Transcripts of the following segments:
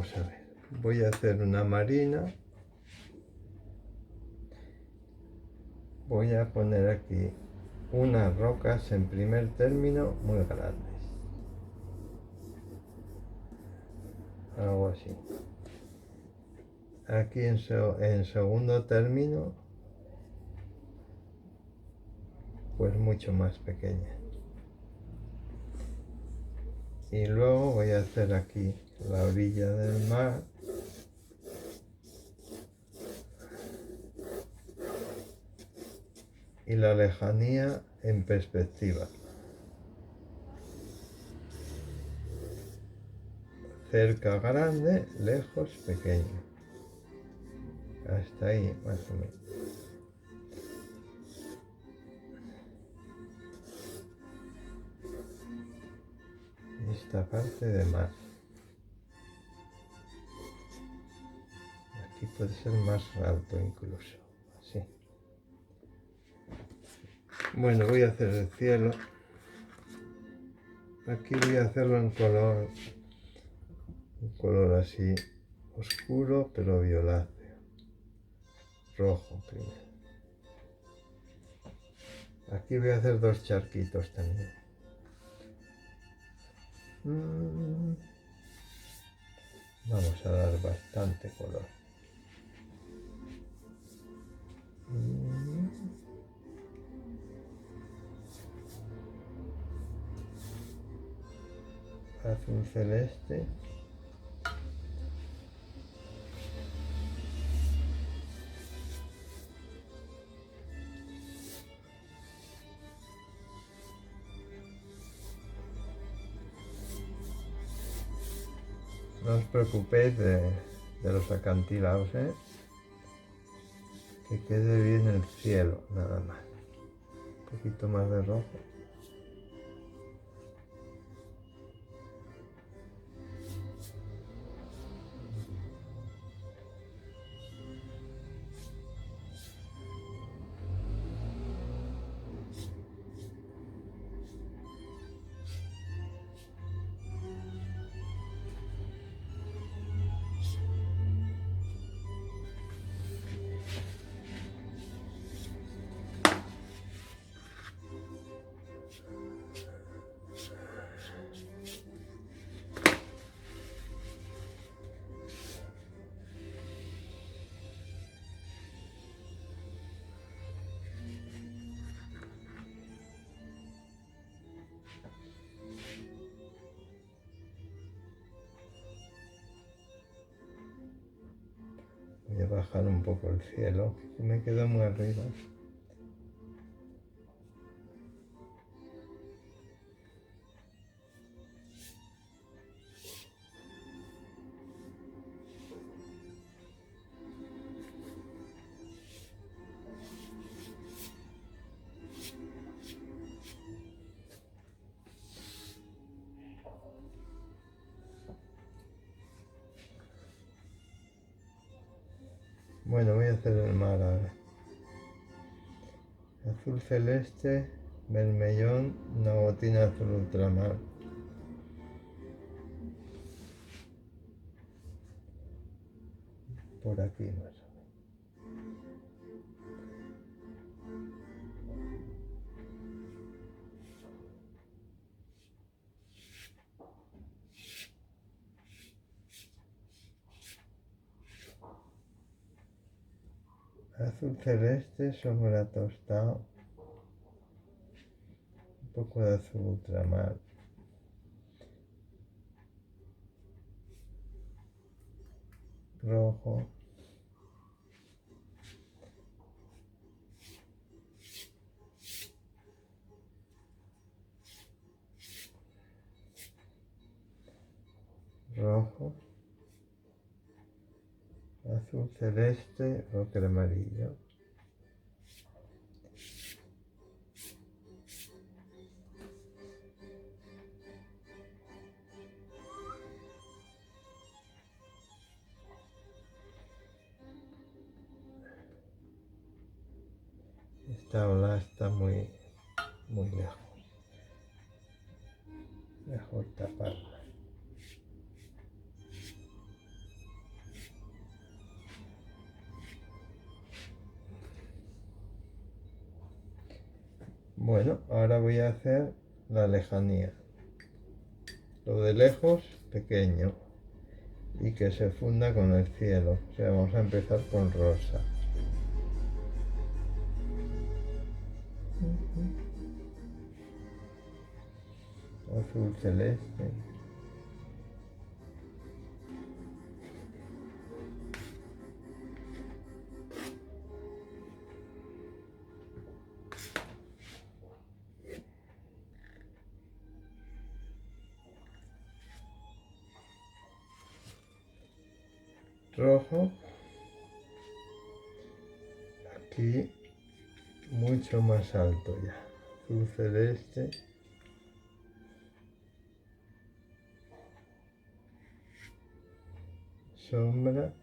vamos a ver. Voy a hacer una marina. Voy a poner aquí unas rocas en primer término muy grandes. Algo así. Aquí en segundo término, pues mucho más pequeña. Y luego voy a hacer aquí la orilla del mar. Y la lejanía en perspectiva. Cerca grande, lejos pequeño. Hasta ahí más o menos. Esta parte de mar. Aquí puede ser más alto incluso. Así. Bueno, voy a hacer el cielo. Aquí voy a hacerlo en color. Un color así oscuro pero violáceo. Rojo primero. Aquí voy a hacer dos charquitos también. Vamos a dar bastante color. Azul celeste. No os preocupéis de los acantilados, ¿eh? Que quede bien el cielo, nada más. Un poquito más de rojo. Voy a bajar un poco el cielo, que me queda muy arriba. Bueno, voy a hacer el mar ahora. Azul celeste, vermellón, una gotina azul ultramar. Por aquí más o menos. Azul celeste sobre tostado. Un poco de azul ultramar. Rojo. Rojo. Azul celeste, ocre amarillo. Esta ola está muy lejos. Mejor taparla. Bueno, ahora voy a hacer la lejanía. Lo de lejos, pequeño. Y que se funda con el cielo. O sea, vamos a empezar con rosa. Azul celeste. Rojo. Aquí mucho más alto ya. Azul celeste. Sombra.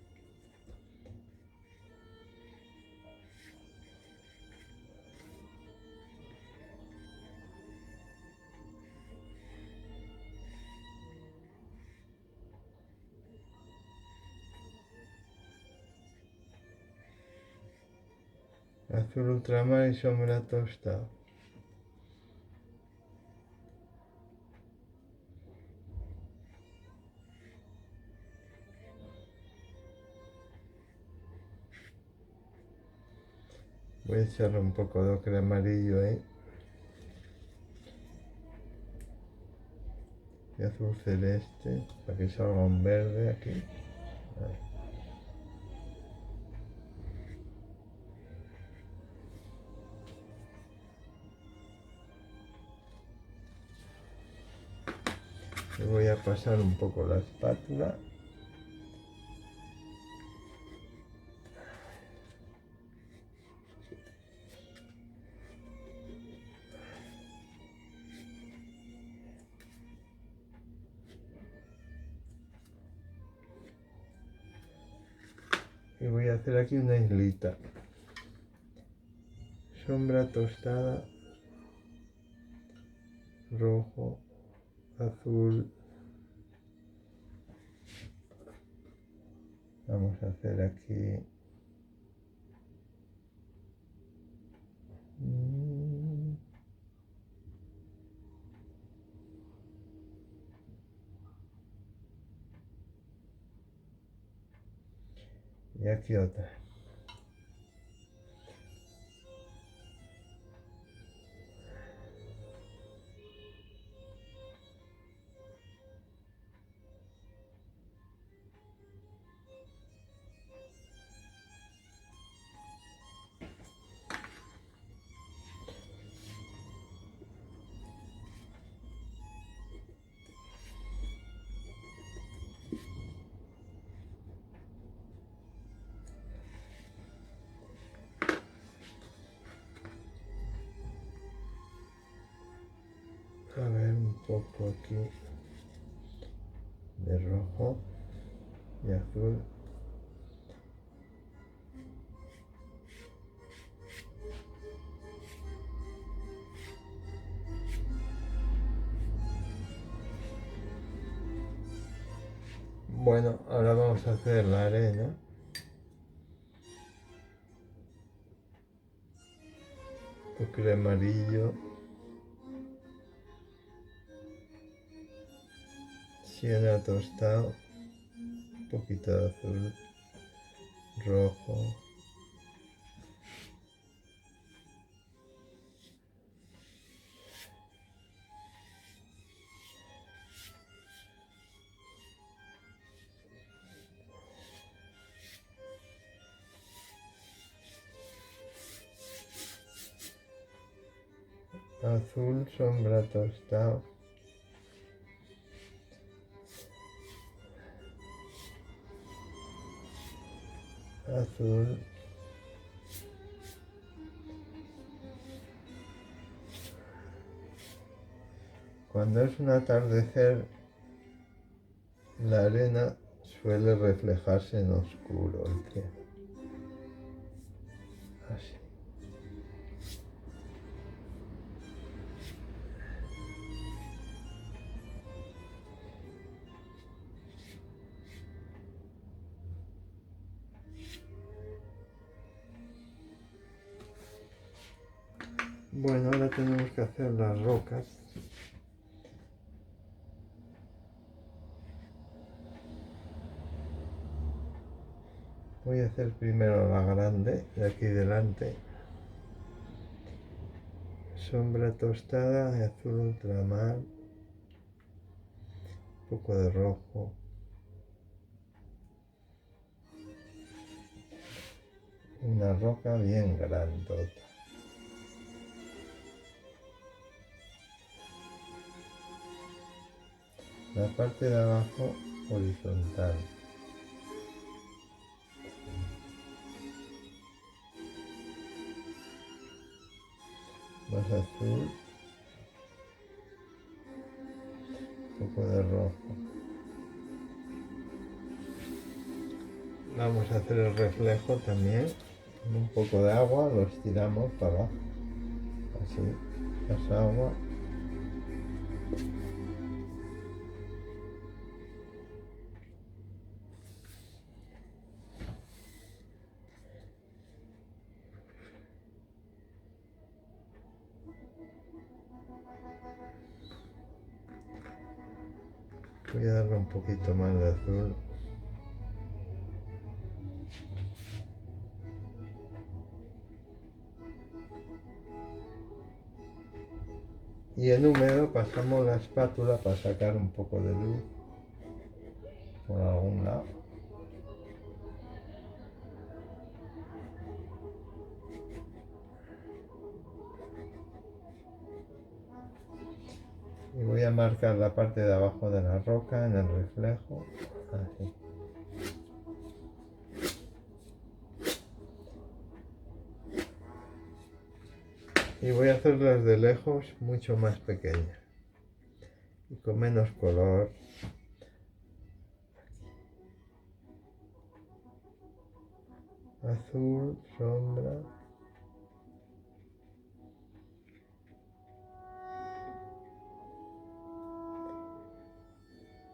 Azul ultramar y sombra tostado. Voy a echarle un poco de ocre amarillo ahí. Y azul celeste, para que salga un verde aquí. Ahí. Le voy a pasar un poco la espátula. Y voy a hacer aquí una islita. Sombra tostada, rojo, azul. Vamos a hacer aquí. Y aquí otra. A ver, un poco aquí de rojo y azul. Bueno, ahora vamos a hacer la arena. Ocre amarillo. Siena tostado. Un poquito de azul. Rojo. Azul, sombra tostado. Azul. Cuando es un atardecer, la arena suele reflejarse en oscuro el cielo. Así. Bueno, ahora tenemos que hacer las rocas. Voy a hacer primero la grande de aquí delante. Sombra tostada de azul ultramar. Un poco de rojo. Una roca bien grandota. La parte de abajo horizontal. Más azul. Un poco de rojo. Vamos a hacer el reflejo también. Con un poco de agua lo estiramos para abajo. Así, más agua. Voy a darle un poquito más de azul. Y en húmedo pasamos la espátula para sacar un poco de luz por algún lado. Y voy a marcar la parte de abajo de la roca en el reflejo. Así. Y voy a hacerlas de lejos mucho más pequeñas y con menos color. Azul, sombra.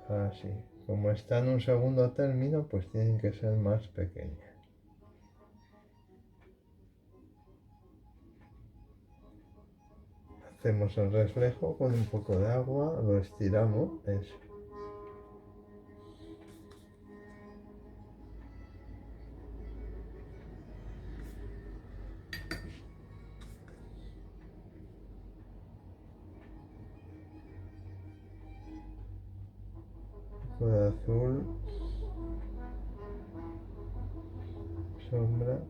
Así. Como está en un segundo término, pues tienen que ser más pequeñas. Hacemos el reflejo con un poco de agua, lo estiramos, eso. Un poco de azul, sombra.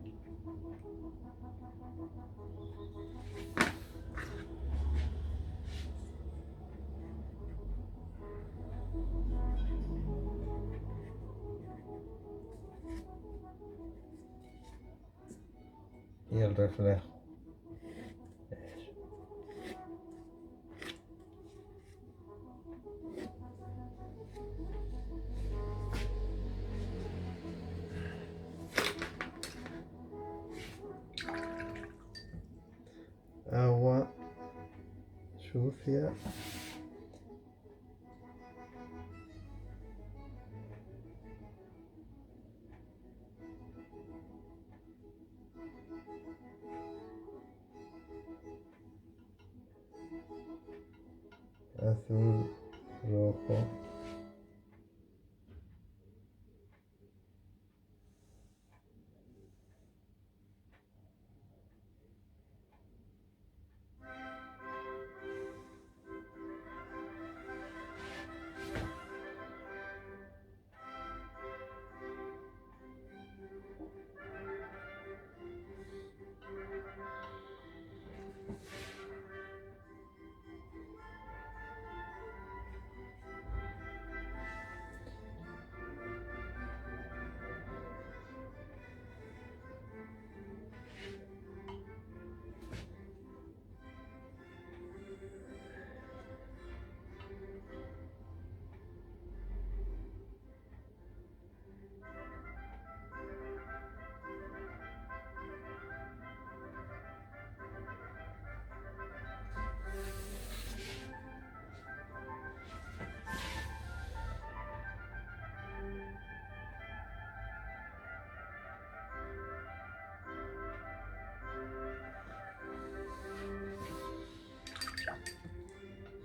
Y el reflejo. Eso. Agua sucia. Azul, rojo.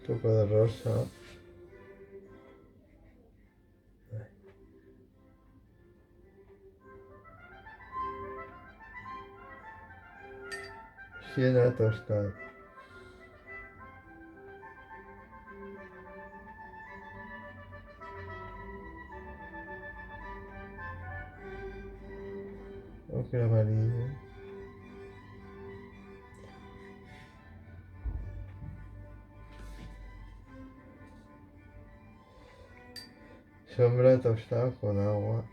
Un poco de rosa. Siena tostada. Ocre amarillo. Sombra tostada con agua.